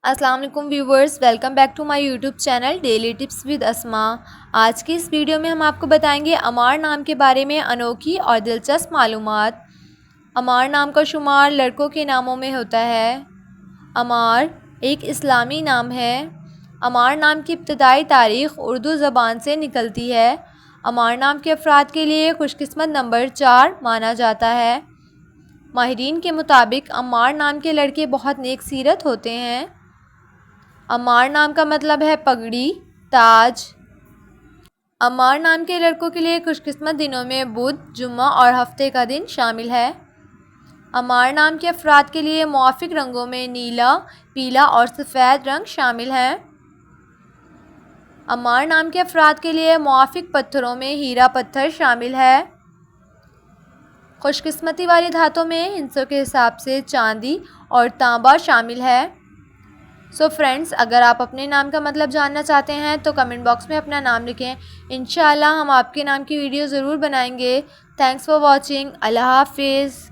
अस्सलाम वालेकुम viewers, welcome back to my YouTube channel daily tips with Asma. आज की इस वीडियो में हम आपको बताएंगे अमार नाम के बारे में अनोखी और दिलचस्प मालूमात। अमार नाम का शुमार लड़कों के नामों में होता है। अमार एक इस्लामी नाम है। अमार नाम की इब्तदाई तारीख़ उर्दू ज़बान से निकलती है। अमार नाम के अफराद के लिए खुशकिस्मत नंबर 4 माना जाता है। माहिरीन के मुताबिक अमार नाम के लड़के बहुत नेक सीरत होते हैं। अमार नाम का मतलब है पगड़ी, ताज। अमार नाम के लड़कों के लिए खुशकिस्मत दिनों में बुध, जुम्मा और हफ्ते का दिन शामिल है। अमार नाम के अफराद के लिए मुआफिक रंगों में नीला, पीला और सफ़ेद रंग शामिल हैं। अमार नाम के अफराद के लिए मुआफिक पत्थरों में हीरा पत्थर शामिल है। खुशकिस्मती वाली धातों में हिस्सों के हिसाब से चांदी और तांबा शामिल है। सो फ्रेंड्स, अगर आप अपने नाम का मतलब जानना चाहते हैं तो कमेंट बॉक्स में अपना नाम लिखें। इंशाल्लाह हम आपके नाम की वीडियो ज़रूर बनाएंगे। Thanks for watching. अल्लाह हाफिज़।